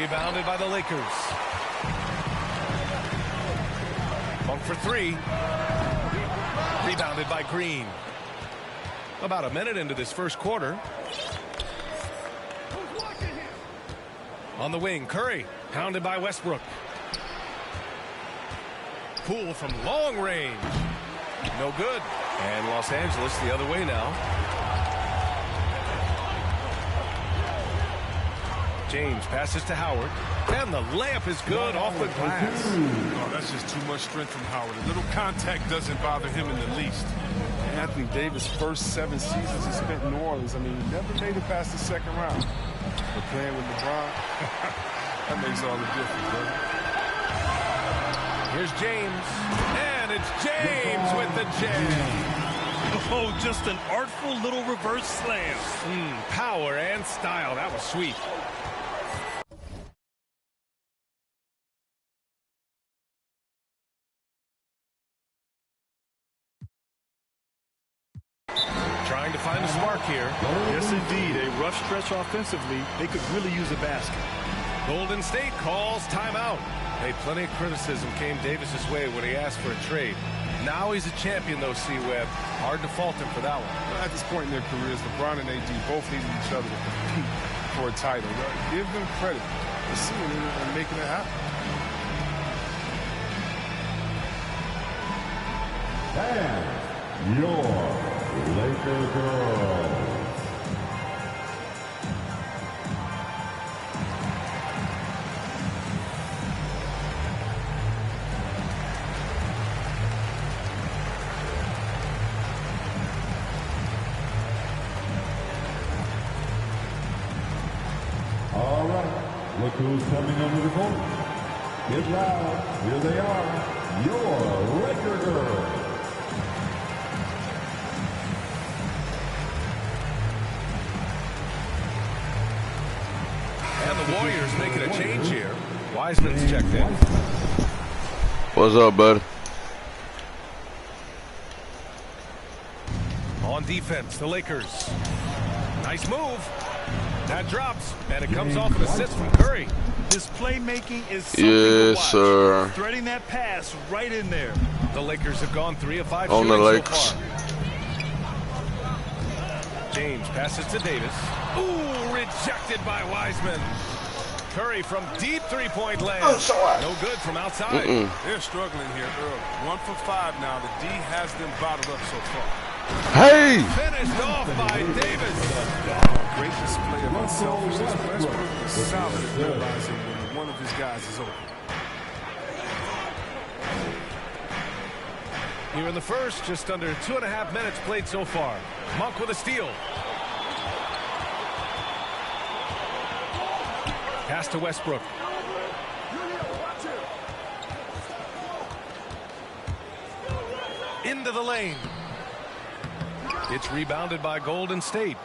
Rebounded by the Lakers. Monk for three. Rebounded by Green. About a minute into this first quarter. On the wing, Curry. Pounded by Westbrook. Poole from long range. No good. And Los Angeles the other way now. James passes to Howard. And the layup is good off the glass. Oh, that's just too much strength from Howard. A little contact doesn't bother him in the least. Anthony Davis' first 7 seasons he spent in New Orleans, I mean, he never made it past the second round. But playing with LeBron, that makes all the difference, brother. Here's James. And it's James with the jam. Oh, just an artful little reverse slam. Power and style. That was sweet. Trying to find a spark here. Yes, indeed. A rough stretch offensively. They could really use a basket. Golden State calls timeout. Hey, plenty of criticism came Davis's way when he asked for a trade. Now he's a champion, though, C-Web. Hard to fault him for that one. Well, at this point in their careers, LeBron and AD both needed each other to compete for a title. Give them credit for seeing it and making it happen. And your Lakers girls. All right, look who's coming under the court. Get loud. Here they are, your Laker girls. And the Warriors making a change here. Wiseman's checked in. What's up, bud? On defense, the Lakers. Nice move. That drops, and it comes off an assist from Curry. This playmaking is something to watch. Sir. Threading that pass right in there. The Lakers have gone 3 of 5 On the shooting Lakers. so far. James passes to Davis. Ooh, rejected by Wiseman. Curry from deep three-point land. No good from outside. They're struggling here early. 1 for 5 now. The D has them bottled up so far. Hey! Finished off by Davis. Great display of unselfishness. Westbrook is solid at realizing when one of his guys is open. Here in the first, just under 2.5 minutes played so far. Monk with a steal. Pass to Westbrook. Into the lane. It's rebounded by Golden State.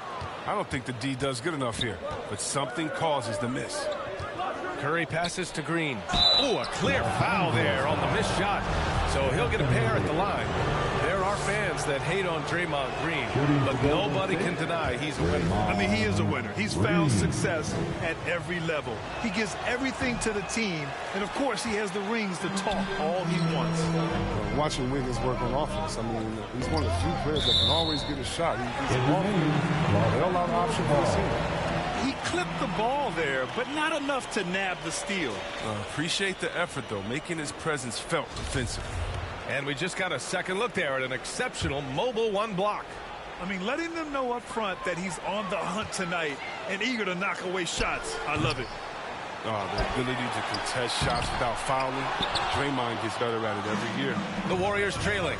I don't think the D does good enough here, but something causes the miss. Curry passes to Green. Oh, a clear foul there on the missed shot. So he'll get a pair at the line. There are fans that hate on Draymond Green, but nobody can deny he's a winner. I mean, he is a winner. He's found success at every level. He gives everything to the team, and of course, he has the rings to talk all he wants. Watching Wiggins work on offense, I mean, he's one of the few players that can always get a shot. He's a ball player. They'll allow an option for the team. He clipped the ball there, but not enough to nab the steal. Appreciate the effort, though, making his presence felt defensively. And we just got a second look there at an exceptional mobile one block. I mean, letting them know up front that he's on the hunt tonight and eager to knock away shots. I love it. The ability to contest shots without fouling. Draymond gets better at it every year. The Warriors trailing.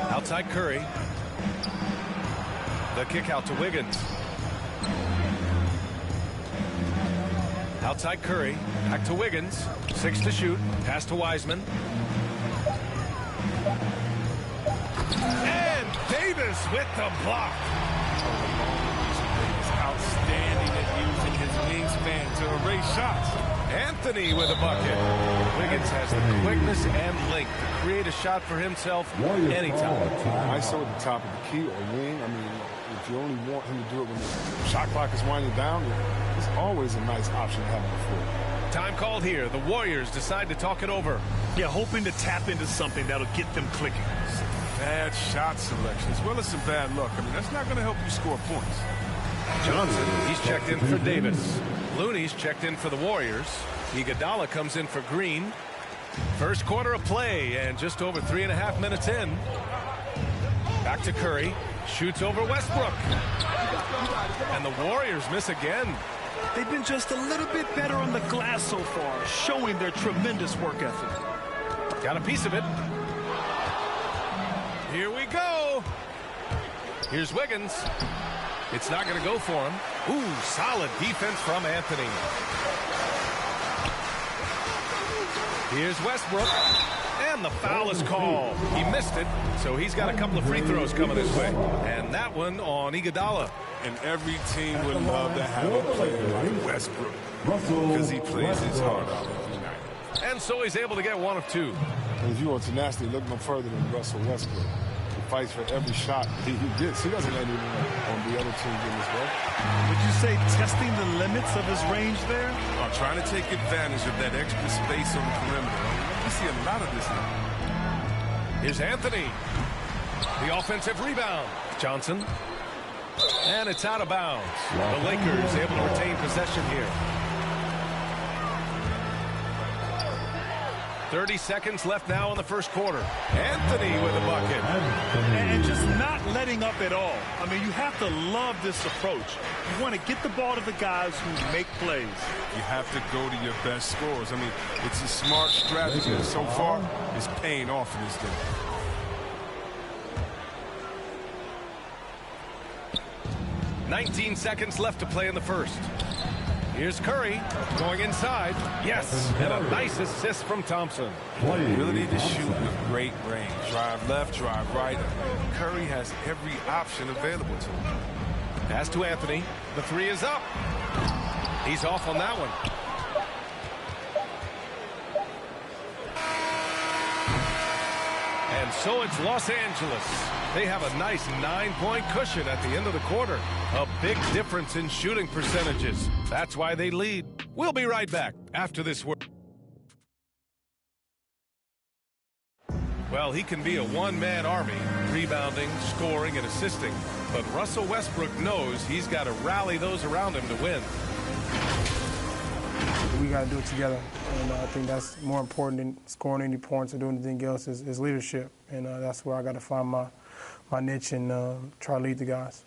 Outside Curry. The kick out to Wiggins. Outside Curry. Back to Wiggins. 6 to shoot. Pass to Wiseman. And Davis with the block. He's outstanding at using his wingspan to erase shots. Anthony with a bucket. Wiggins has the quickness and length to create a shot for himself anytime. ISO at the top of the key or wing. I mean, if you only want him to do it when the shot clock is winding down, it's always a nice option to have on the floor. Time called here. The Warriors decide to talk it over. Yeah, hoping to tap into something that'll get them clicking. Bad shot selection as well as some bad luck. I mean, that's not going to help you score points. Johnson, he's checked in for Davis. Looney's checked in for the Warriors. Iguodala comes in for Green. First quarter of play and just over 3.5 minutes in. Back to Curry. Shoots over Westbrook. And the Warriors miss again. They've been just a little bit better on the glass so far, showing their tremendous work ethic. Got a piece of it. Here we go. Here's Wiggins. It's not going to go for him. Ooh, solid defense from Anthony. Here's Westbrook. And the foul is called. He missed it, so he's got a couple of free throws coming his way. And that one on Iguodala. And every team would love to have a player like Westbrook because he plays his heart out every night. And so he's able to get one of two. And if you want tenacity, look no further than Russell Westbrook. He fights for every shot he gets. He doesn't let anyone on the other team get his way. Would you say testing the limits of his range there? Trying to take advantage of that extra space on the perimeter. We see a lot of this now. Here's Anthony. The offensive rebound. Johnson. And it's out of bounds. The Lakers able to retain possession here. 30 seconds left now in the first quarter. Anthony with a bucket. And just not letting up at all. I mean, you have to love this approach. You want to get the ball to the guys who make plays. You have to go to your best scorers. I mean, it's a smart strategy. And so far, it's paying off in this game. 19 seconds left to play in the first. Here's Curry going inside. Yes, and a nice assist from Thompson. Ability to shoot with great range. Drive left, drive right. Curry has every option available to him. Pass to Anthony. The three is up. He's off on that one. And so it's Los Angeles. They have a nice 9-point cushion at the end of the quarter. A big difference in shooting percentages. That's why they lead. We'll be right back after this word. Well, he can be a one-man army, rebounding, scoring, and assisting. But Russell Westbrook knows he's got to rally those around him to win. We got to do it together, and I think that's more important than scoring any points or doing anything else is leadership, and that's where I got to find my niche and try to lead the guys.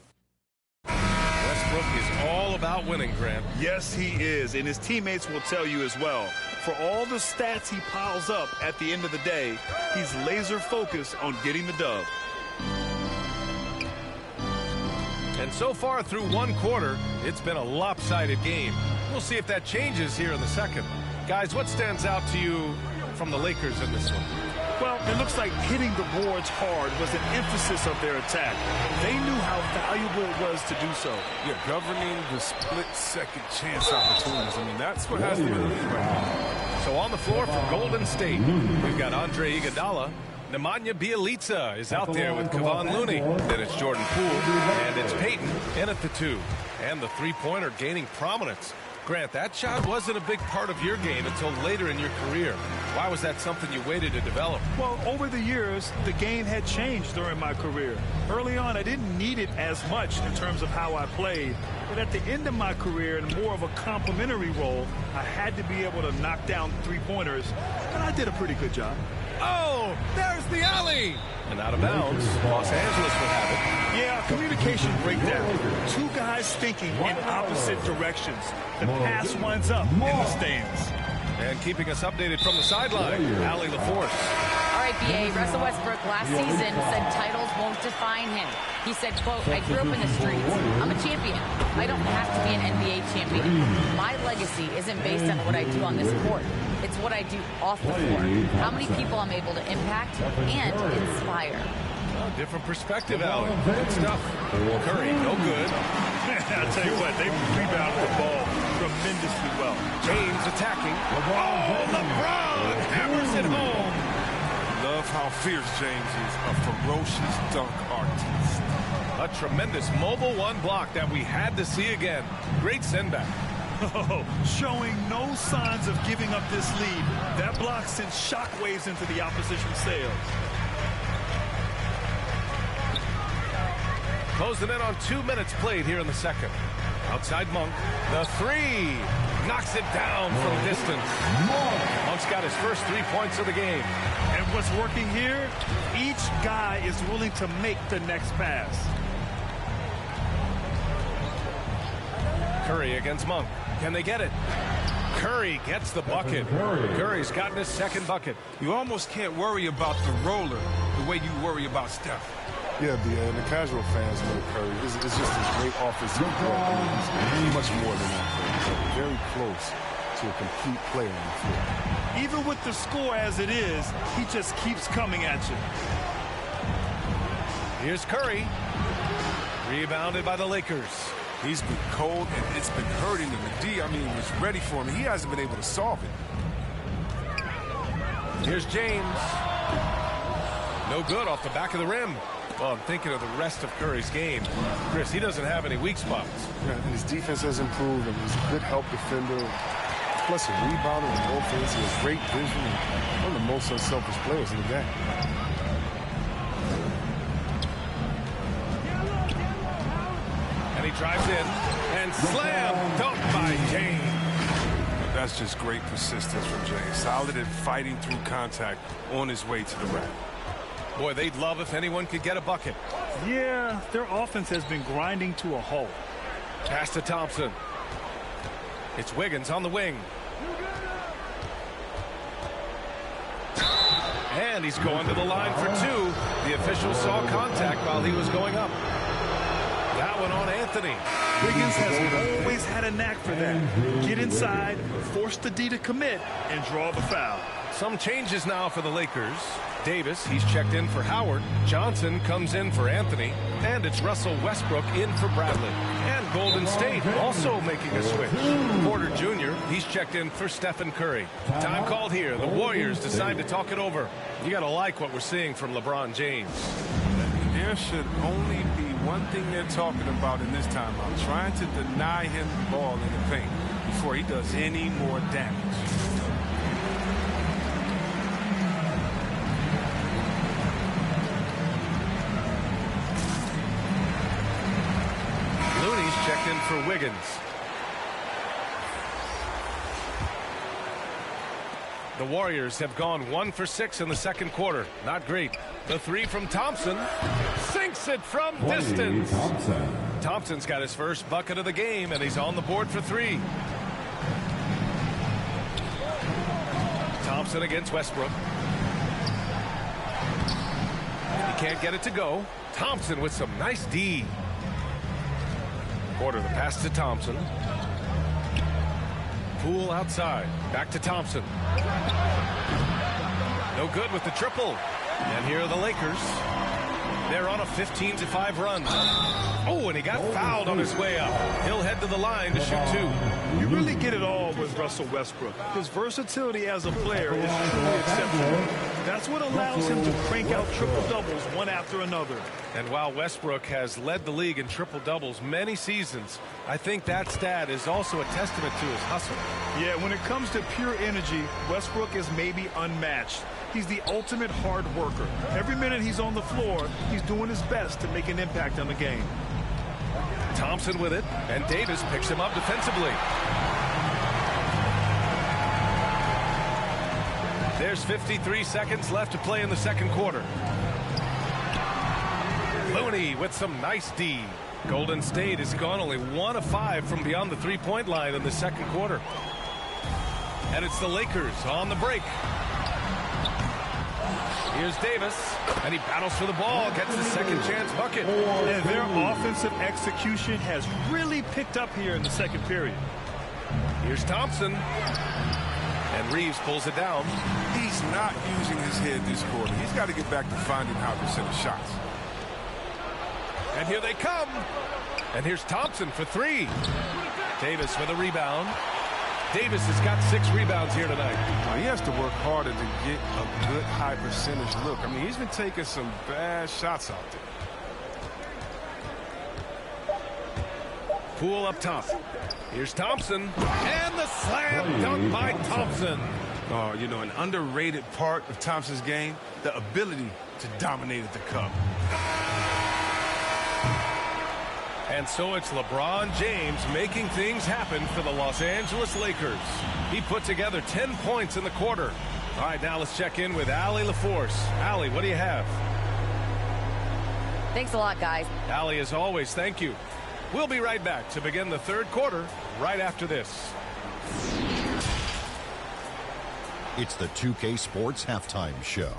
Westbrook is all about winning, Grant. Yes, he is, and his teammates will tell you as well. For all the stats he piles up at the end of the day, he's laser focused on getting the dub. And so far through one quarter, it's been a lopsided game. We'll see if that changes here in the second. Guys, what stands out to you from the Lakers in this one? Well, it looks like hitting the boards hard was an emphasis of their attack. They knew how valuable it was to do so. Yeah, governing the split-second chance opportunities. I mean, that's what has to be the lead right now. So on the floor for Golden State, we've got Andre Iguodala. Nemanja Bjelica is out there with Kevon Looney. Then it's Jordan Poole, and it's Peyton in at the 2. And the three-pointer gaining prominence. Grant, that shot wasn't a big part of your game until later in your career. Why was that something you waited to develop? Well, over the years, the game had changed during my career. Early on, I didn't need it as much in terms of how I played. But at the end of my career, in more of a complementary role, I had to be able to knock down three-pointers, and I did a pretty good job. Oh, there's the alley! And out of bounds, Los Angeles will have it. Yeah, communication breakdown. Two guys thinking in opposite directions. The pass winds up in the stands. And keeping us updated from the sideline, Allie LaForce. All right, B.A. Russell Westbrook last season said titles won't define him. He said, quote, I grew up in the streets. I'm a champion. I don't have to be an NBA champion. My legacy isn't based on what I do on this court. It's what I do off the court. How many people I'm able to impact and inspire. Different perspective, Allie. Good stuff. Curry, no good. I'll tell you what, they rebounded the ball tremendously well. James attacking. Oh, LeBron it home. Love how fierce James is, a ferocious dunk artist. A tremendous mobile one block that we had to see again. Great send back. Oh, showing no signs of giving up this lead. That block sent shockwaves into the opposition's sails. Closing in on 2 minutes played here in the second. Outside Monk, the three. Knocks it down from distance. Monk's got his first 3 points of the game. And what's working here? Each guy is willing to make the next pass. Curry against Monk. Can they get it? Curry gets the bucket. Curry's gotten his second bucket. You almost can't worry about the roller the way you worry about Steph. Yeah, and the casual fans know Curry. It's just this great offensive player. He's much more than that. He's very close to a complete player on the floor. Even with the score as it is, he just keeps coming at you. Here's Curry. Rebounded by the Lakers. He's been cold, and it's been hurting him. The D, I mean, was ready for him. He hasn't been able to solve it. Here's James. No good off the back of the rim. Well, I'm thinking of the rest of Curry's game. Chris, he doesn't have any weak spots. Yeah, his defense has improved, and he's a good help defender. Plus a rebounder and offense. He has great vision and one of the most unselfish players in the game. And he drives in and slam dunk by James. That's just great persistence from James. Solid and fighting through contact on his way to the rack. Boy, they'd love if anyone could get a bucket. Yeah, their offense has been grinding to a halt. Pass to Thompson. It's Wiggins on the wing. And he's going to the line for two. The official saw contact while he was going up. That one on Anthony. Wiggins has always had a knack for that. Get inside, force the D to commit, and draw the foul. Some changes now for the Lakers. Davis, he's checked in for Howard. Johnson comes in for Anthony. And it's Russell Westbrook in for Bradley. And Golden State also making a switch. Porter Jr., he's checked in for Stephen Curry. Time called here. The Warriors decide to talk it over. You got to like what we're seeing from LeBron James. There should only be one thing they're talking about in this timeout. Trying to deny him the ball in the paint before he does any more damage. Checked in for Wiggins. The Warriors have gone 1 for 6 in the second quarter. Not great. The three from Thompson sinks it from distance. Thompson's got his first bucket of the game, and he's on the board for three. Thompson against Westbrook. He can't get it to go. Thompson with some nice D. Porter the pass to Thompson. Poole outside. Back to Thompson. No good with the triple. And here are the Lakers. They're on a 15-5 run. Oh, and he got fouled on his way up. He'll head to the line to shoot two. You really get it all with Russell Westbrook. His versatility as a player is truly exceptional. That's what allows him to crank out triple-doubles one after another. And while Westbrook has led the league in triple-doubles many seasons, I think that stat is also a testament to his hustle. Yeah, when it comes to pure energy, Westbrook is maybe unmatched. He's the ultimate hard worker. Every minute he's on the floor, he's doing his best to make an impact on the game. Thompson with it, and Davis picks him up defensively. There's 53 seconds left to play in the second quarter. Looney with some nice D. Golden State has gone only 1 of 5 from beyond the three-point line in the second quarter. And it's the Lakers on the break. Here's Davis, and he battles for the ball, gets his second chance bucket. And their offensive execution has really picked up here in the second period. Here's Thompson. And Reeves pulls it down. He's not using his head this quarter. He's got to get back to finding how to set his shots. And here they come. And here's Thompson for three. Davis with a rebound. Davis has got 6 rebounds here tonight. He has to work harder to get a good high percentage look. I mean, he's been taking some bad shots out there. Poole up top. Here's Thompson. And the slam dunk by Thompson. Oh, you know, an underrated part of Thompson's game, the ability to dominate at the cup. And so it's LeBron James making things happen for the Los Angeles Lakers. He put together 10 points in the quarter. All right, now let's check in with Allie LaForce. Allie, what do you have? Thanks a lot, guys. Allie, as always, thank you. We'll be right back to begin the third quarter right after this. It's the 2K Sports Halftime Show.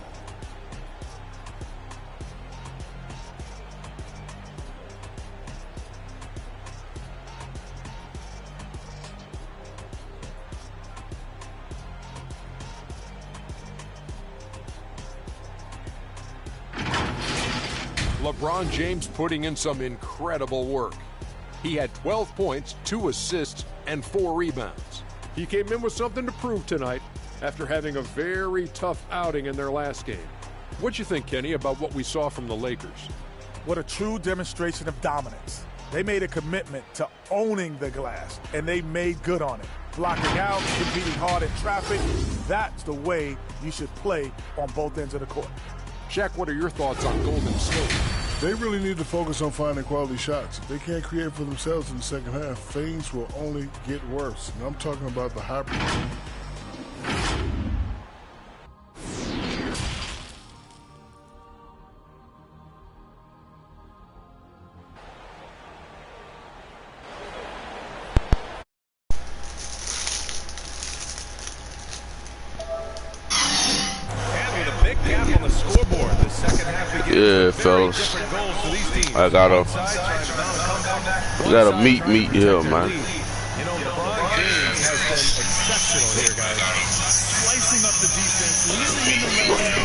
LeBron James putting in some incredible work. He had 12 points, 2 assists, and 4 rebounds. He came in with something to prove tonight after having a very tough outing in their last game. What you think, Kenny, about what we saw from the Lakers? What a true demonstration of dominance. They made a commitment to owning the glass, and they made good on it. Blocking out, competing hard in traffic, that's the way you should play on both ends of the court. Shaq, what are your thoughts on Golden State? They really need to focus on finding quality shots. If they can't create for themselves in the second half, things will only get worse. And I'm talking about the high. Yeah, fellas. I gotta meet here, man. You know, LeBron James has been exceptional here, guys. Slicing up the defense, living in the lane.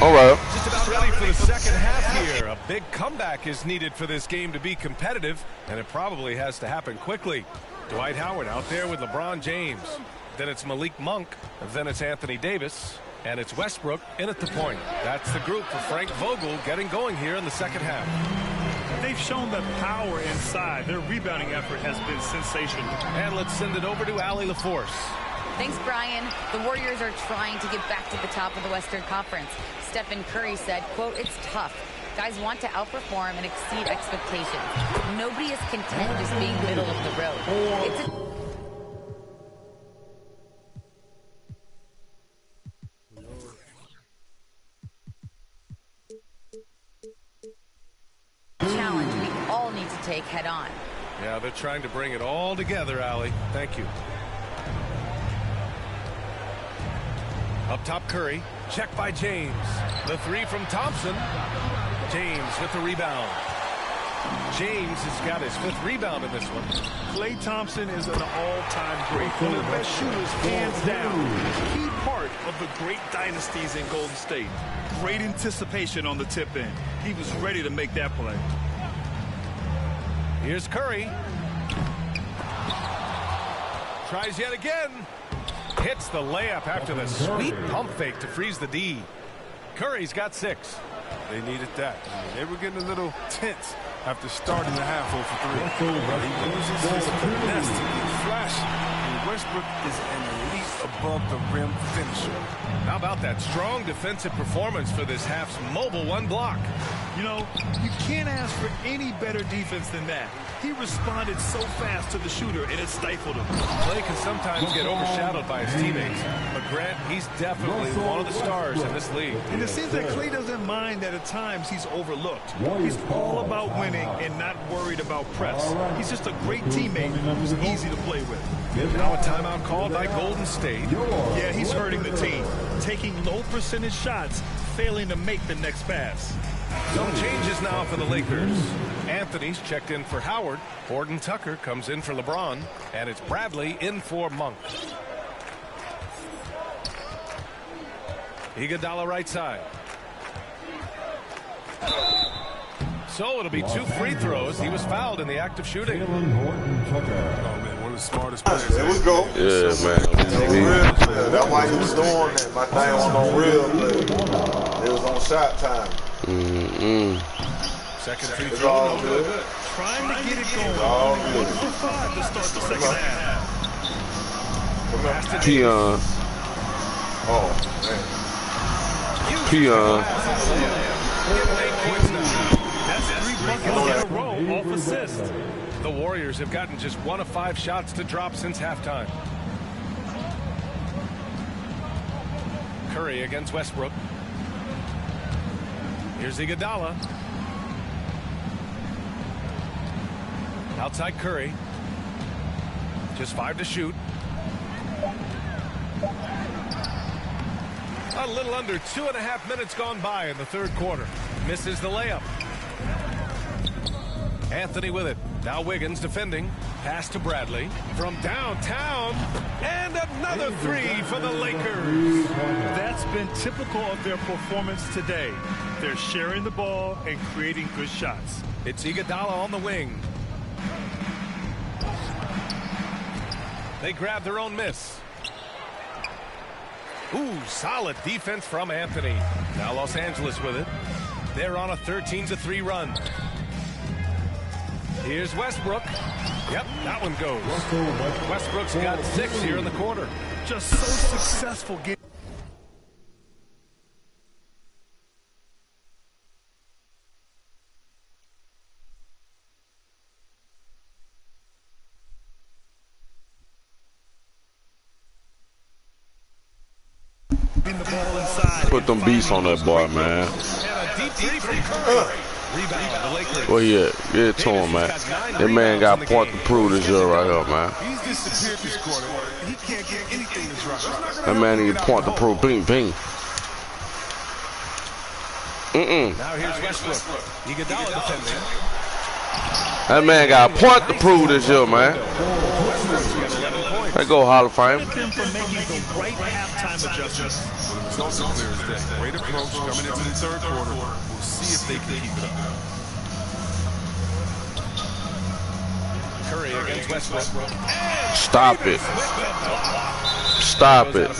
All right. Just about ready for the second half here. A big comeback is needed for this game to be competitive, and it probably has to happen quickly. Dwight Howard out there with LeBron James. Then it's Malik Monk. Then it's Anthony Davis. And it's Westbrook in at the point. That's the group for Frank Vogel getting going here in the second half. They've shown the power inside. Their rebounding effort has been sensational. And let's send it over to Allie LaForce. Thanks, Brian. The Warriors are trying to get back to the top of the Western Conference. Stephen Curry said, quote, "It's tough. Guys want to outperform and exceed expectations. Nobody is content just being middle of the road. It's a challenge we all need to take head on." Yeah, they're trying to bring it all together, Allie. Thank you. Up top, Curry. Check by James. The three from Thompson. James with the rebound. James has got his 5th rebound in this one. Klay Thompson is an all-time great. One of the best shooters, hands down. Key part of the great dynasties in Golden State. Great anticipation on the tip in. He was ready to make that play. Here's Curry. Tries yet again. Hits the layup after the sweet pump fake to freeze the D. Curry's got 6. They needed that. They were getting a little tense after starting the half 0 for 3. He uses his finesse to get flashy. And Westbrook is an elite above-the-rim finisher. How about that strong defensive performance for this half's mobile 1 block? You know, you can't ask for any better defense than that. He responded so fast to the shooter, and it stifled him. Klay can sometimes get overshadowed by his teammates, but Grant, he's definitely one of the stars in this league. And it seems that Klay doesn't mind that at times he's overlooked. He's all about winning and not worried about press. He's just a great teammate who's easy to play with. Now a timeout called by Golden State. Yeah, he's hurting the team. Taking low percentage shots, failing to make the next pass. Some changes now for the Lakers. Anthony's checked in for Howard. Gordon Tucker comes in for LeBron. And it's Bradley in for Monk. Iguodala right side. So it'll be 2 free throws. He was fouled in the act of shooting. Oh, man, one of the smartest players. There we go. Yeah, man. That's why he was doing that. My thing was on real, but it was on shot time. Second free It's throw. all No good. good. Trying to get it going. All 1 good. for 5 to start the second half. Peon. Oh, man. Peon. That's 3 buckets in a row off assist. The Warriors have gotten just 1 of 5 shots to drop since halftime. Curry against Westbrook. Here's Iguodala. Outside Curry. Just 5 to shoot. A little under 2.5 minutes gone by in the third quarter. Misses the layup. Anthony with it. Now Wiggins defending. Pass to Bradley. From downtown. And another 3 for the Lakers. That's been typical of their performance today. They're sharing the ball and creating good shots. It's Iguodala on the wing. They grab their own miss. Ooh, solid defense from Anthony. Now Los Angeles with it. They're on a 13-3 run. Here's Westbrook. Yep, that one goes. Westbrook's got 6 here in the quarter. Just so successful getting. Put them beats on that boy, man. Where he at? Get it to him, man. That man got a point to prove this year right here, man. He's disappeared this quarter. He can't get anything that's right. That man need a point to prove. Bing, bing. Now here's Westbrook. Iguodala defending. That man got a point to prove this year, man. Let's go, Hall of Fame. Them for making the right halftime adjustments. The results are clear as day. Great approach coming into the third quarter. We'll see if they can keep it up. Curry against Westbrook. Stop it. Stop it.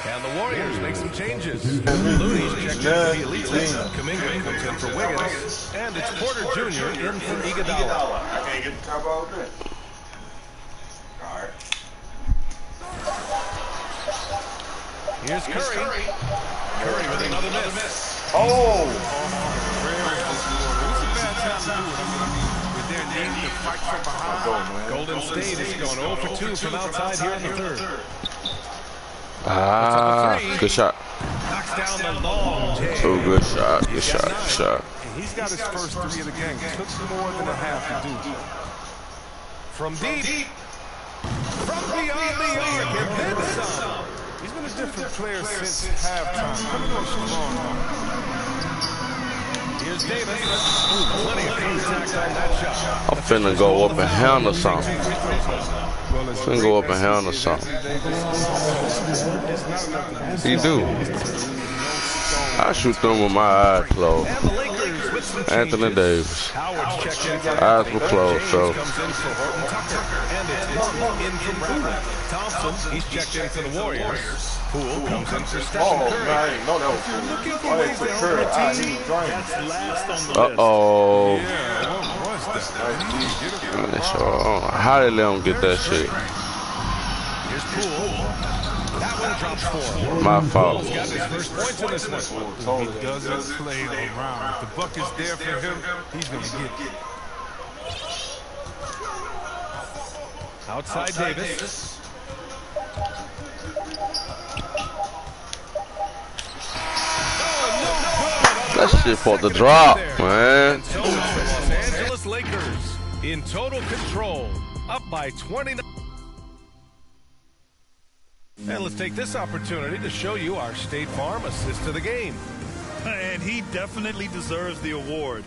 And the Warriors make some changes. Looney's checked in for the Elite League. Kuminga comes in for Wiggins. And it's Porter Jr. in for Iguodala. I can't get the top all day. All right. Here's Curry. Curry with another miss. Oh! Golden State is going 0 for 2 from outside here in the third. Good shot. Knocks down the long jam. Oh, good shot. Good shot. Good shot. He's got his first 3 of the game. Took more than a half to do. From deep. From beyond the arc and then some. He's been a different player since halftime. Coming on strong. Here's Davis. Plenty of contact on that shot. I'm finna go up and handle something. Finna go up and handle something. He do. I shoot them with my eyes closed. And the Lakers with some Anthony changes. Davis. Howard's checked in for Eyes were closed, so. comes in for Horton Tucker. And it's in for Bradley. Thompson, he's checked in for the Warriors. Poole comes in for Stephen Oh, Curry. man, I didn't know that was good. Looking for Oh, ways that's to for help Curry. your I team. need drink. That's last on the list. Uh-oh. Yeah, what was that? How they let him get that shit? Here's Poole. That one drops 4. My fault. He's got his first points in this one. He doesn't play around. If the buck is there for him, he's going to get it. Outside Davis. That shit for the drop, man. And so it's the Los Angeles Lakers in total control, up by 29. And let's take this opportunity to show you our State Farm assist to the game. And he definitely deserves the award.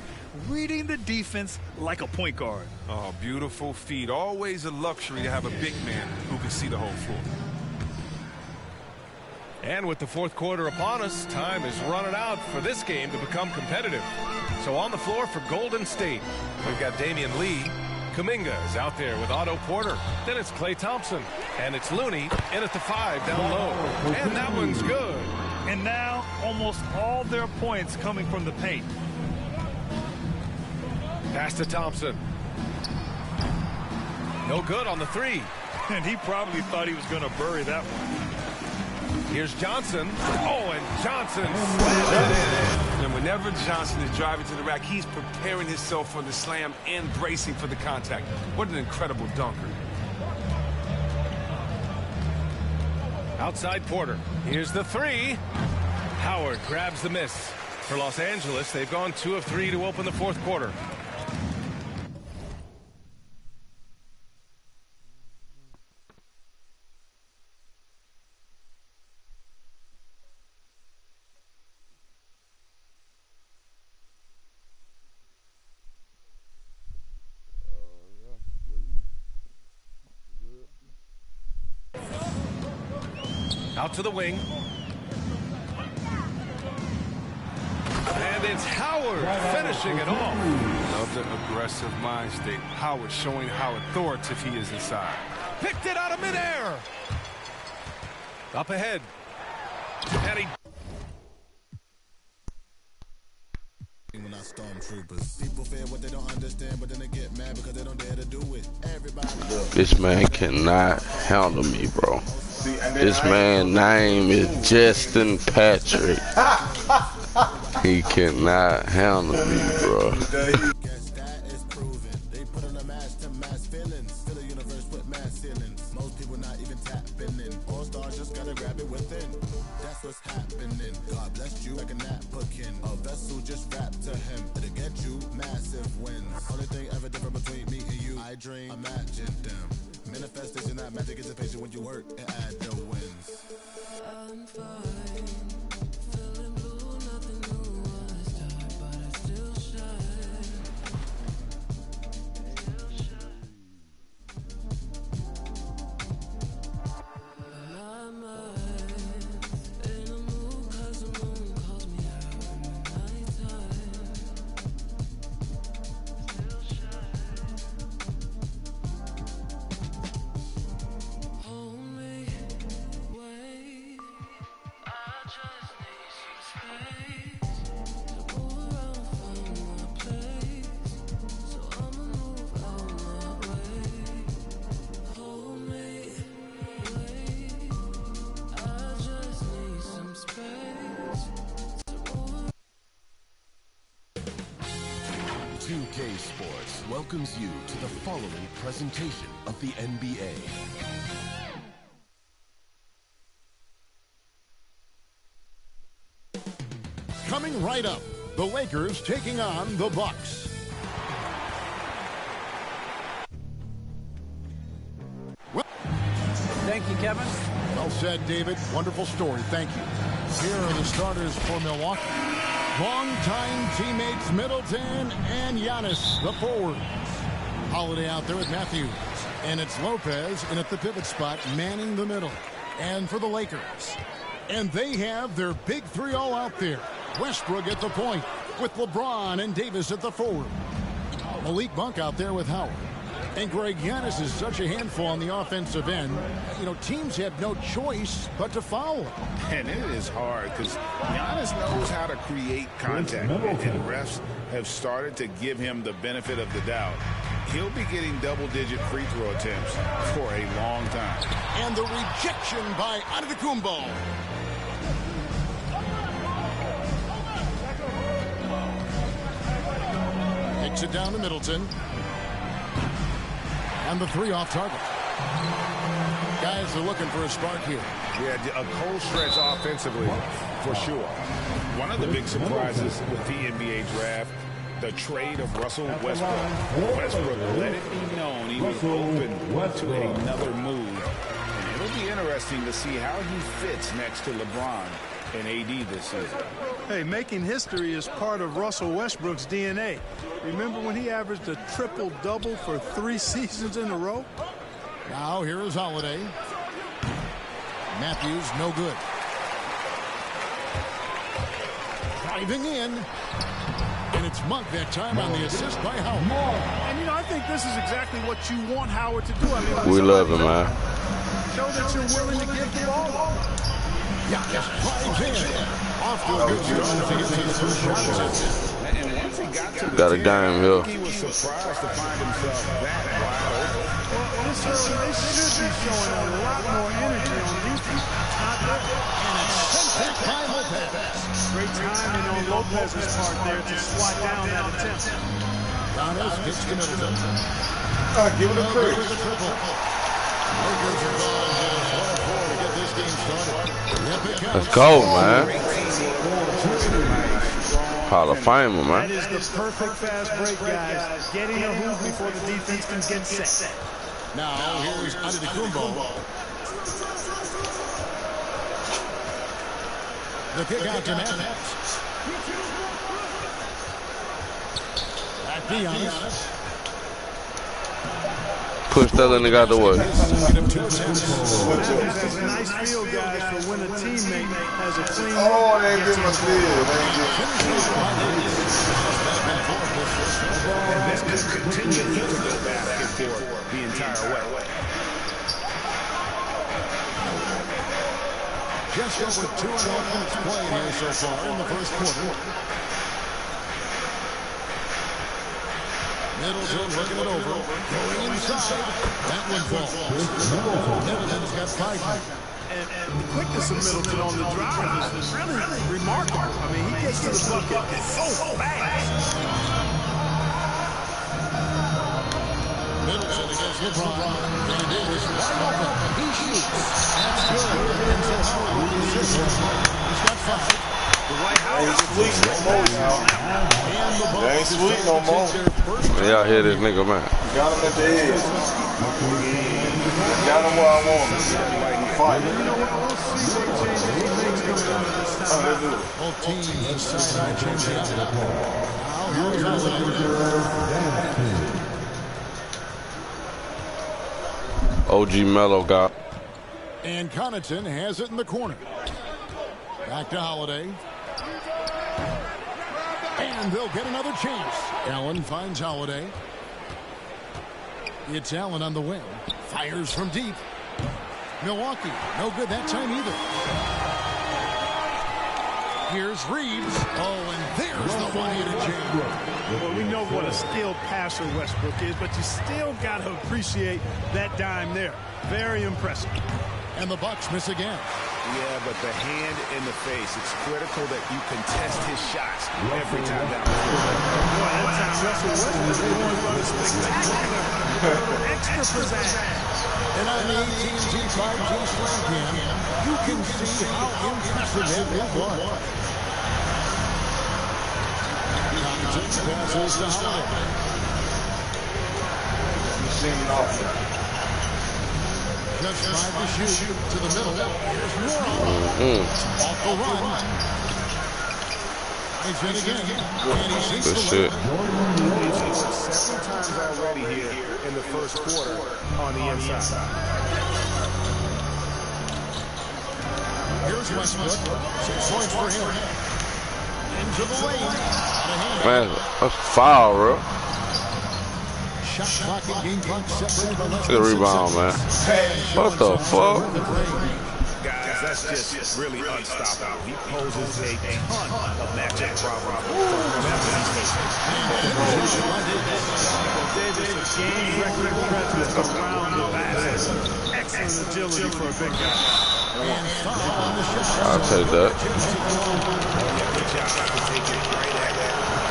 Reading the defense like a point guard. Oh, beautiful feet. Always a luxury to have a big man who can see the whole floor. And with the fourth quarter upon us, time is running out for this game to become competitive. So on the floor for Golden State, we've got Damian Lee. Kuminga is out there with Otto Porter. Then it's Klay Thompson. And it's Looney in at the 5 down low. And that one's good. And now almost all their points coming from the paint. Pass to Thompson. No good on the 3. And he probably thought he was going to bury that one. Here's Johnson. Oh, and Johnson slams it in. And whenever Johnson is driving to the rack, he's preparing himself for the slam and bracing for the contact. What an incredible dunker. Outside Porter. Here's the 3. Howard grabs the miss. For Los Angeles, they've gone 2 of 3 to open the fourth quarter. Out to the wing. And it's Howard finishing it off. Love the aggressive mind state. Howard showing how authoritative he is inside. Picked it out of midair. Up ahead. And he... When I stormtroopers, people fear what they don't understand, but then they get mad because they don't dare to do it. Everybody. This man cannot handle me, bro. This man's name is Justin Patrick. He cannot handle me, bro. Most people not even tapping in. All stars just gotta grab it within. That's what's happening. God bless you like a napkin. A vessel just wrapped to him. It'll get you massive wins. Only thing ever different between me and you, I dream, imagine them. Manifestation, not magic, is a patient when you work and add the wins. I'm fine. Feeling blue, nothing new on this time, but I still shine. Sports welcomes you to the following presentation of the NBA. Coming right up, the Lakers taking on the Bucks. Thank you, Kevin. Well said, David. Wonderful story. Thank you. Here are the starters for Milwaukee. Longtime teammates Middleton and Giannis, the forwards. Holiday out there with Matthews. And it's Lopez in at the pivot spot, manning the middle. And for the Lakers. And they have their big 3 all out there. Westbrook at the point with LeBron and Davis at the forward. Malik Monk out there with Howard. And Greg Giannis is such a handful on the offensive end. You know, teams have no choice but to foul him. And it is hard because Giannis knows how to create contact. And refs have started to give him the benefit of the doubt. He'll be getting double-digit free throw attempts for a long time. And the rejection by Antetokounmpo. Takes it down to Middleton. And the 3 off target. Guys are looking for a spark here. Yeah, a cold stretch offensively, for sure. One of the big surprises with the NBA draft, the trade of Russell Westbrook. Westbrook let it be known he was open to another move. And it'll be interesting to see how he fits next to LeBron and AD this season. Hey, making history is part of Russell Westbrook's DNA. Remember when he averaged a triple-double for 3 seasons in a row? Now here is Holiday. Matthews, no good. driving in. And it's Monk that time on the assist by Howard. And, you know, I think this is exactly what you want Howard to do. I mean, We love him, man. show that you're willing to give the ball. Yeah, just drives in. Off to a good start to get his first shot. And once he got to the Got a dime here. he was surprised to find himself that wide open. Well, they should be showing a lot more energy on defense. Not there. And it's sent back by Lopez. Great timing on Lopez's part there to swat down that attempt. Giannis gets to Middleton. Give it a trick. Lakers are going to get this game started. Let's go, man. Hall of Famer, man. That is the perfect fast break, guys. Getting a hoop before the defense can get set. Now, here's Antetokounmpo. The kick out to Nance. Back to Giannis. Push that nigga out the way. That's a nice feel, guys, for when a teammate has a clean. Oh, they ain't getting my steal. And this could continue to go back and forth the entire way. Just over 2.5 minutes played here so far in the first quarter. Middleton looking it over. Going inside. That one falls. Middleton's got 5 points. And the quickness of Middleton on the drive is really remarkable. I mean, he gets to the bucket so fast. Middleton against LeBron. And Davis wide open. He shoots. That's good. He's got 5. Ain't sweet no more, y'all. They ain't sweet no more. Y'all hear this nigga, man. Got him at the edge. Got him where I want him. Fight. Both teams decide to change it up. Now here's OG Mello got. and Connaughton has it in the corner. Back to Holiday. And they'll get another chance. Allen finds Holiday. It's Allen on the wing. Fires from deep. Milwaukee, no good that time either. Here's Reeves. Oh, and there's the one-handed jam. Well, we know what a skilled passer Westbrook is, but you still got to appreciate that dime there. Very impressive. And the Bucks miss again. Yeah, but the hand in the face, it's critical that you contest his shots every time down the floor. Boy, that time Russell Westbrook is going for the spectacular extra pizzazz. And on the AT&T 5G Slam Cam, you can see how impressive that move was. Connaughton passes to Holiday. Just tried to shoot to the middle. Here's Moore. Off the run. He's in again. And he sinks the shit. Several times already here in the first quarter on the inside. Here's Westbrook. 6 points for him. Into the lane. Man, that's foul, bro. Shot clock and game clock separated by less Good than 6 rebound, man. seconds. What the fuck? Guys, that's just really unstoppable. He poses a ton of matchup problems. Davis, a game-record presence around the basket. Excellent agility for a big guy. I'll take that.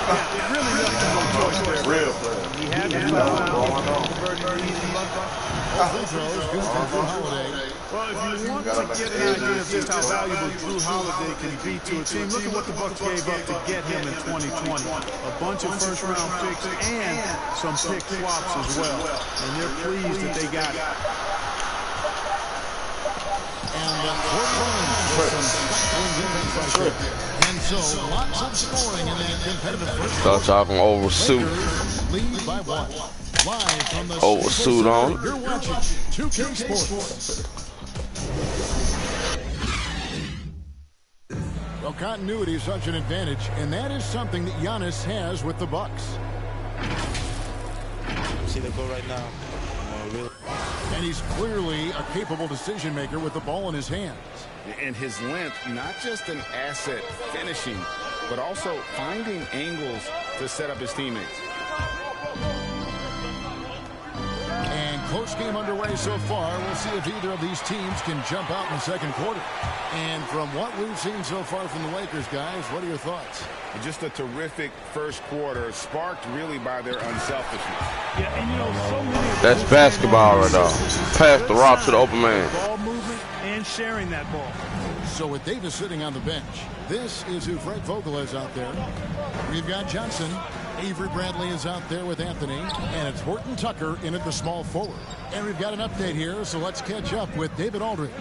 Yeah, it really left him no choice there. Real. He had to foul. Well, if you want to get an idea of just how valuable Drew Holiday can be to a team, look at what the Bucks gave up to get him in 2020. A bunch of first-round picks and some pick swaps as well. And they're pleased that they got it. And so, lots of scoring in that competitive first. Start talking oversuit. Lead by 1. Live from the Oversuit on. You're watching 2K Sports. Well, continuity is such an advantage, and that is something that Giannis has with the Bucks. See the goal right now. Really. And he's clearly a capable decision maker with the ball in his hands. And his length, not just an asset finishing, but also finding angles to set up his teammates. And close game underway so far. We'll see if either of these teams can jump out in the second quarter. And from what we've seen so far from the Lakers, guys, what are your thoughts? Just a terrific first quarter, sparked really by their unselfishness. Yeah, and you know, so many That's basketball right now. Pass the rock to the open man. Ball movement and sharing that ball. So with Davis sitting on the bench, this is who Frank Vogel is out there. We've got Johnson. Avery Bradley is out there with Anthony. And it's Horton Tucker in at the small forward. And we've got an update here, so let's catch up with David Aldridge.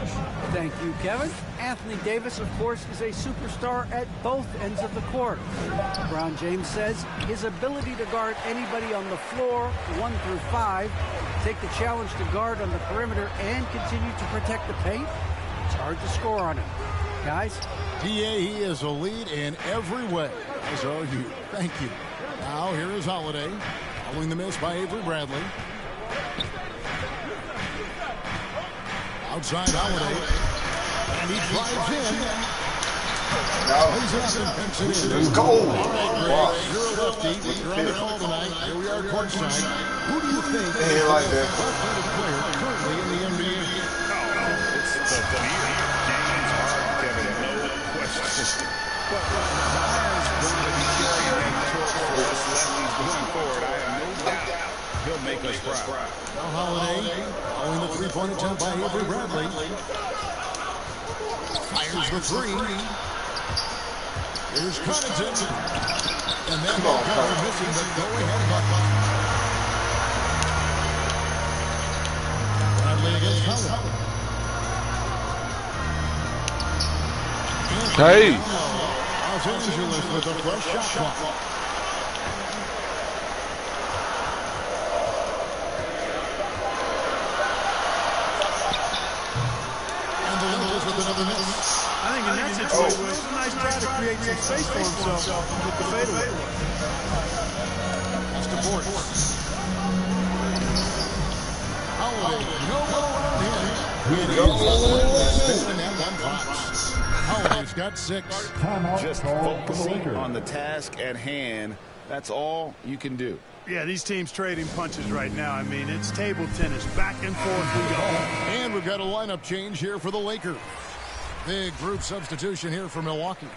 Thank you, Kevin. Anthony Davis, of course, is a superstar at both ends of the court. LeBron James says his ability to guard anybody on the floor, 1 through 5, take the challenge to guard on the perimeter and continue to protect the paint, it's hard to score on him. Guys? DA, he is a lead in every way. As are you. Thank you. Now here is Holiday. Following the miss by Avery Bradley. Outside Holiday. And he drives in. Let's go. Wow. You're a lefty. You're on the call tonight. Here we are courtside. Who do you think is the like that. best player currently in the NBA? It's the James Harden, Kevin, no question. But Zion's going to be carrying that torch for us lefties going forward. I have no doubt he'll make us proud. Now Holiday, following the three-point attempt by Avery Bradley. Fires the three. Here's Connaughton. And then Ball missing the go-ahead bucket. Bradley against Howard. Hey. Los Angeles with a fresh shot clock. And the Lakers with another miss. I think in that situation, it was a nice try to create some space for himself with the fadeaway. That's the board. Holiday, no go around him. And that one pops. Holiday's got 6. Just focusing on the task at hand. That's all you can do. Yeah, these teams trading punches right now. I mean, it's table tennis. Back and forth we go. And we've got a lineup change here for the Lakers. Big group substitution here for Milwaukee.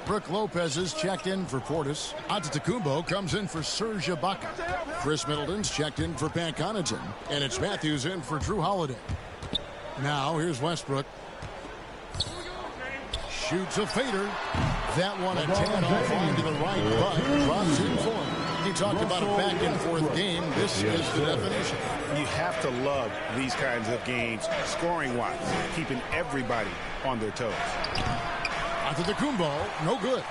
Brook Lopez is checked in for Portis. Antetokounmpo comes in for Serge Ibaka. Chris Middleton's checked in for Pat Connaughton. And it's Matthews in for Drew Holiday. Now, here's Westbrook. Shoots a fader. That one a tan off line to the right, but drops in for him. You talk about a back-and-forth game. This is the definition. You have to love these kinds of games, scoring-wise, keeping everybody on their toes. Antetokounmpo, no good.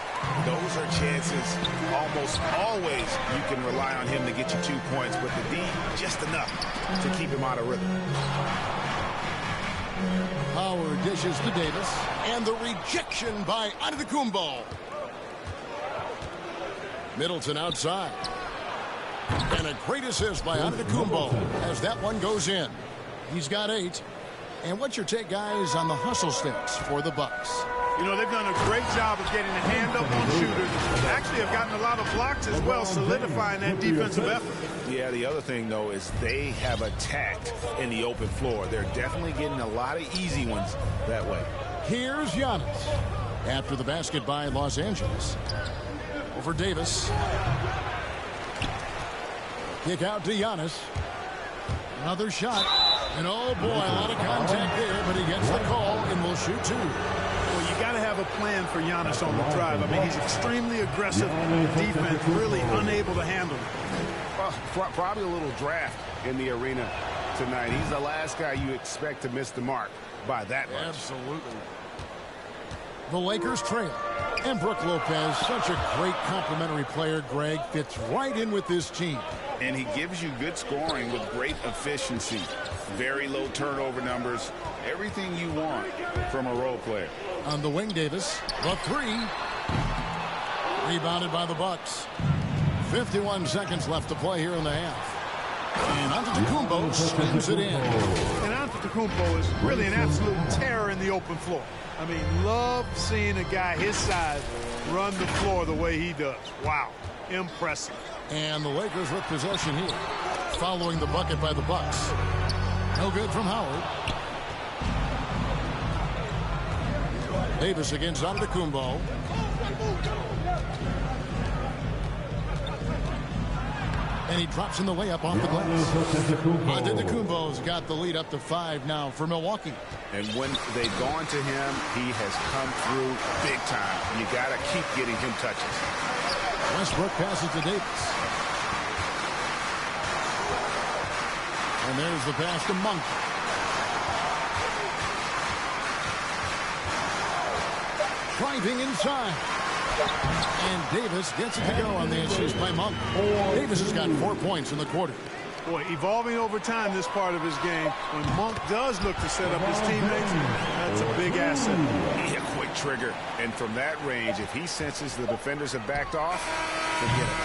Those are chances almost always you can rely on him to get you 2 points, but the D, just enough to keep him out of rhythm. Howard dishes to Davis, and the rejection by Antetokounmpo. Middleton outside. And a great assist by Antetokounmpo as that one goes in. He's got 8. And what's your take, guys, on the hustle sticks for the Bucks? You know, they've done a great job of getting a hand up on shooters. Actually have gotten a lot of blocks as well, solidifying that defensive effort. Yeah, the other thing, though, is they have attacked in the open floor. They're definitely getting a lot of easy ones that way. Here's Giannis. After the basket by Los Angeles. Over Davis. Kick out to Giannis. Another shot. And oh boy, a lot of contact there, but he gets the call and will shoot 2. Well, you got to have a plan for Giannis on the drive. I mean, he's extremely aggressive. The defense really unable to handle him. Well, probably a little draft in the arena tonight. He's the last guy you expect to miss the mark by that much. Absolutely. The Lakers trail. And Brook Lopez, such a great complimentary player, Greg, fits right in with this team. And he gives you good scoring with great efficiency. Very low turnover numbers. Everything you want from a role player. On the wing, Davis. The three. Rebounded by the Bucks. 51 seconds left to play here in the half. And Antetokounmpo spins it in. And Antetokounmpo is really an absolute terror in the open floor. I mean, love seeing a guy his size run the floor the way he does. Wow, impressive. And the Lakers with possession here, following the bucket by the Bucks. No good from Howard. Davis against Antetokounmpo. And he drops in the layup off the glass. Antetokounmpo's got the lead up to 5 now for Milwaukee. And when they've gone to him, he has come through big time. You got to keep getting him touches. Westbrook passes to Davis. And there's the pass to Monk. Driving inside. And Davis gets it to go on the assist by Monk. Davis has got 4 points in the quarter. Boy, evolving over time this part of his game. When Monk does look to set up his teammates, that's a big asset. Yeah, quick trigger. And from that range, if he senses the defenders have backed off, forget it.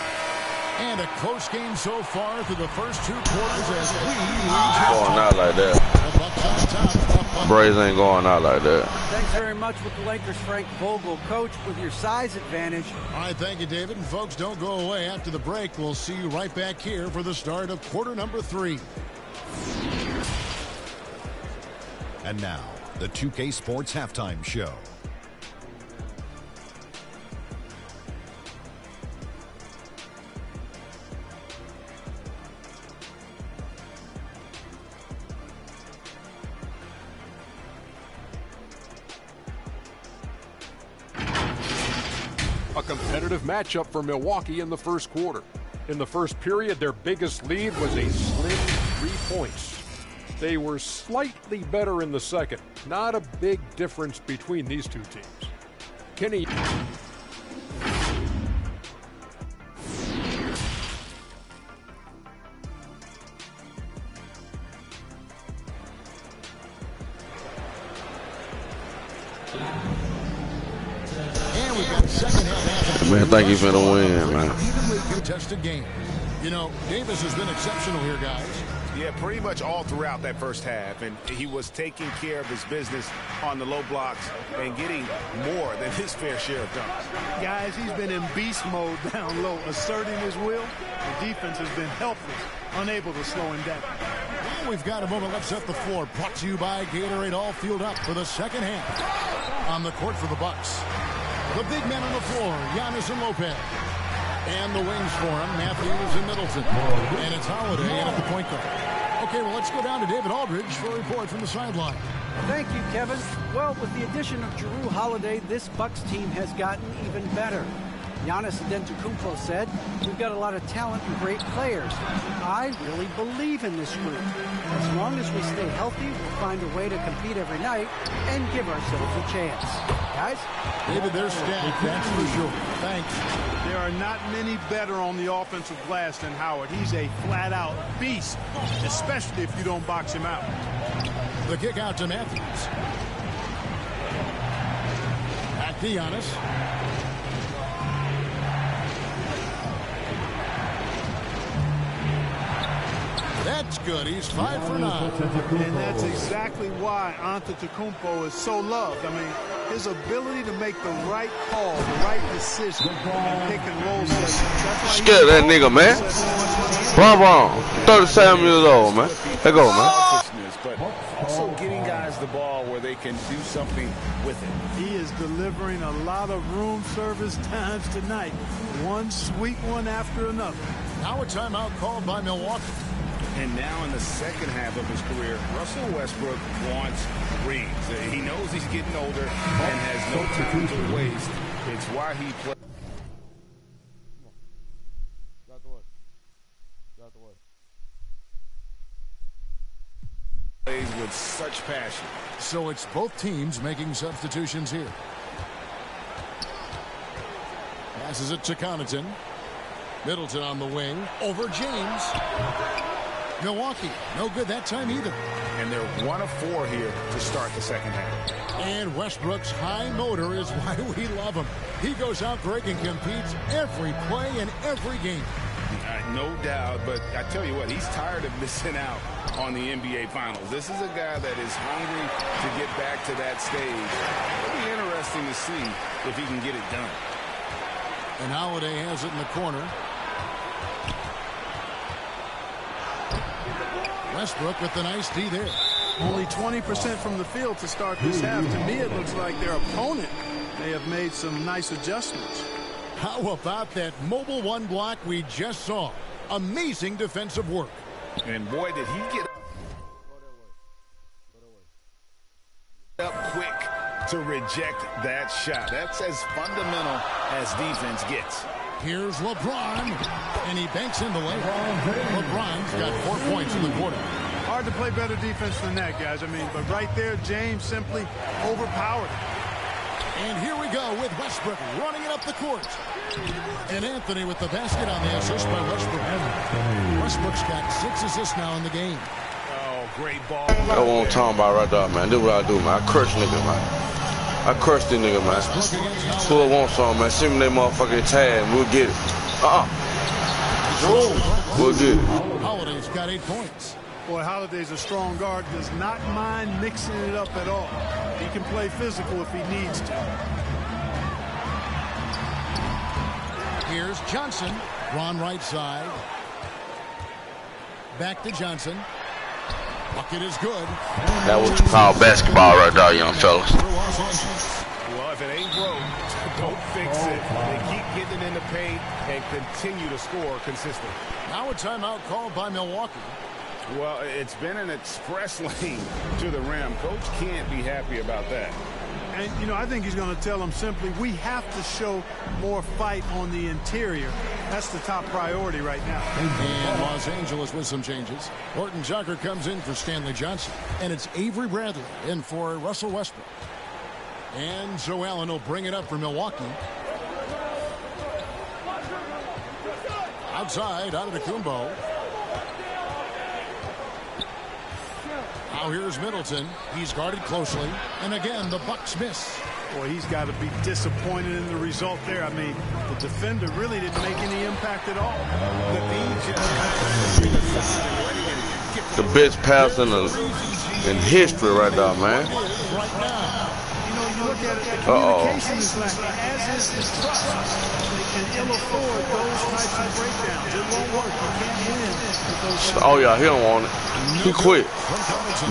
And a close game so far through the first 2 quarters as we going out like that. Brazy ain't going out like that. Thanks very much with the Lakers, Frank Vogel. Coach, with your size advantage. All right, thank you, David. And folks, don't go away. After the break, we'll see you right back here for the start of quarter number 3. And now, the 2K Sports Halftime Show. A competitive matchup for Milwaukee in the first quarter. In the first period, their biggest lead was a slim 3 points. They were slightly better in the second. Not a big difference between these two teams. Kenny. Man, I think he's gonna win, man. Evenly contested game. You know, Davis has been exceptional here, guys. Yeah, pretty much all throughout that first half. And he was taking care of his business on the low blocks and getting more than his fair share of dunks. Guys, he's been in beast mode down low, asserting his will. The defense has been helpless, unable to slow him down. Well, we've got a moment left set the floor. Brought to you by Gatorade, all fueled up for the second half. On the court for the Bucks. The big men on the floor, Giannis and Lopez. And the wings for him, Matthews and Middleton. And it's Holiday in at the point guard. Okay, well, let's go down to David Aldridge for a report from the sideline. Thank you, Kevin. Well, with the addition of Jrue Holiday, this Bucks team has gotten even better. Giannis Antetokounmpo said, "We've got a lot of talent and great players. I really believe in this group. As long as we stay healthy, we'll find a way to compete every night and give ourselves a chance." Guys? David, they're stacked, that's for sure. Thanks. There are not many better on the offensive glass than Howard. He's a flat-out beast, especially if you don't box him out. The kick out to Matthews. Back to Giannis. That's good. He's 5 for 9. And that's exactly why Antetokounmpo is so loved. I mean, his ability to make the right call, the right decision, and pick and roll sessions. Scared that nigga, man. Wrong. 37 years old, man. There go, man. But also getting guys the ball where they can do something with it. He is delivering a lot of room service times tonight. One sweet one after another. Now a timeout called by Milwaukee. And now in the second half of his career, Russell Westbrook wants rings. He knows he's getting older and has no time to waste. It's why he plays. Plays with such passion. So it's both teams making substitutions here. Passes it to Connaughton. Middleton on the wing. Over James. Milwaukee, no good that time either. And they're 1 of 4 here to start the second half. And Westbrook's high motor is why we love him. He goes out, Greg, and competes every play in every game. No doubt, but I tell you what, he's tired of missing out on the NBA Finals. This is a guy that is hungry to get back to that stage. It'll be interesting to see if he can get it done. And Holiday has it in the corner. Westbrook with the nice D there. Only 20% from the field to start this half. To me, it looks like their opponent may have made some nice adjustments. How about that mobile one block we just saw? Amazing defensive work. And boy, did he get up quick to reject that shot. That's as fundamental as defense gets. Here's LeBron, and he banks in the lane. LeBron's got 4 points in the quarter. Hard to play better defense than that, guys. But right there, James simply overpowered. And here we go with Westbrook running it up the court. And Anthony with the basket on the assist by Westbrook. Westbrook's got 6 assists now in the game. Oh, great ball. That's what I'm talking about right there, man. This is what I do, man. I crush niggas, man. I crush this nigga, man. Who wants some, man? Send me that motherfucking tag and we'll get it. We'll get it. Holiday's got 8 points. Boy, Holiday's a strong guard. Does not mind mixing it up at all. He can play physical if he needs to. Here's Johnson. Ron right side. Back to Johnson. Bucket is good. That what you call basketball right there, young fellas. Well, if it ain't broke, don't fix it. They keep getting in the paint and continue to score consistently. Now a timeout called by Milwaukee. Well, it's been an express lane to the rim. Coach can't be happy about that. And, I think he's going to tell them simply, we have to show more fight on the interior. That's the top priority right now. And Los Angeles with some changes. Horton Tucker comes in for Stanley Johnson. And it's Avery Bradley in for Russell Westbrook. And Joe Allen will bring it up for Milwaukee. Outside, out of the Kumbo. Now here's Middleton. He's guarded closely. And again, the Bucks miss. Boy, he's got to be disappointed in the result there. The defender really didn't make any impact at all. The best pass in history right there, man. Right now, you look at it, the communication is lacking, as is his trust. They can ill afford those types of breakdowns. It won't work. You can't win with those. Oh, yeah, he don't want it. He quit.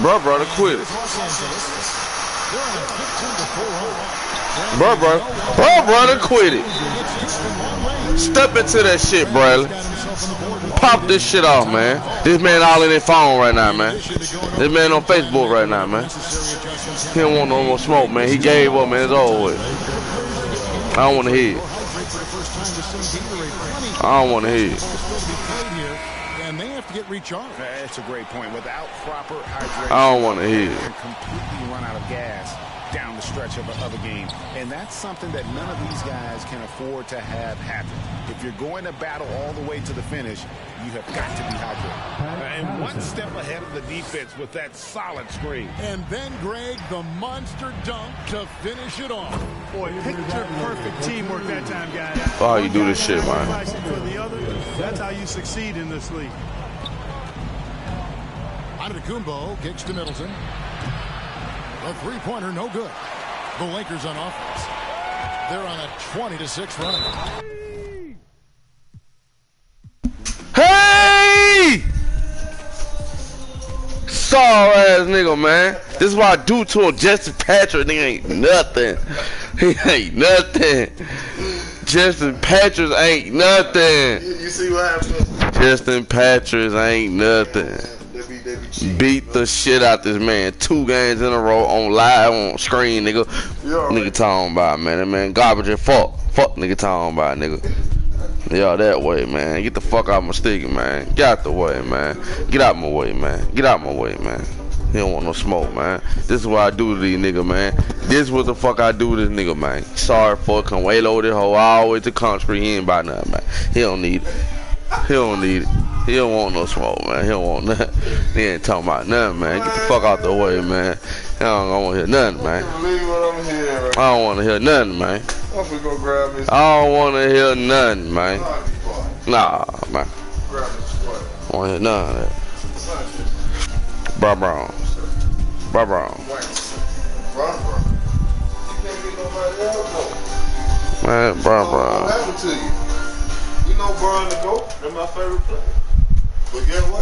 Brother quit it. Brother quit it. Step into that shit, Bradley. Pop this shit off, man. This man all in his phone right now, man. This man on Facebook right now, man. He don't want no more smoke, man. He gave up, man. It's over with. I don't want to hear it. I don't want to hear it. And they have to get recharged. That's a great point. Without proper hydration, I don't want to hear it. Completely run out of gas down the stretch of a game. And that's something that none of these guys can afford to have happen. If you're going to battle all the way to the finish, you have got to be hydrated. And one step ahead of the defense with that solid screen. And then, Greg, the monster dunk to finish it off. Boy, picture-perfect teamwork that time, guys. Oh, how you do this shit, man. For the other, that's how you succeed in this league. Antetokounmpo kicks to Middleton. A three-pointer, no good. The Lakers on offense. They're on a 20-6 run. Hey! Sorry ass nigga, man. This is what I do to him. Justin Patrick, nigga ain't nothing. He ain't nothing. Justin Patrick ain't nothing. You see what happened? Justin Patrick ain't nothing. Beat the shit out this man 2 games in a row on live on screen, nigga. Nigga talking about, man. That man garbage and fuck nigga talking about, nigga. Yeah, that way, man. Get the fuck out my sticky, man. Get out the way, man. Get out my way, man. Get out my way, man. He don't want no smoke, man. This is what I do to these niggas, man. This is what the fuck I do to this nigga, man. Sorry for it. Come way low this hoe all the way to country. He ain't about nothing, man. He don't need it. He don't need it. He don't want no smoke, man. He don't want nothing. He ain't talking about nothing, man. Get the fuck out the way, man. I don't want to hear nothing, man. I don't want to hear nothing, man. I don't want to hear nothing, man. Nah, man. I don't want to hear none of that. Brown. Man, Brown. What happened to you? You know Brian the GOAT. That's my favorite player. But guess what?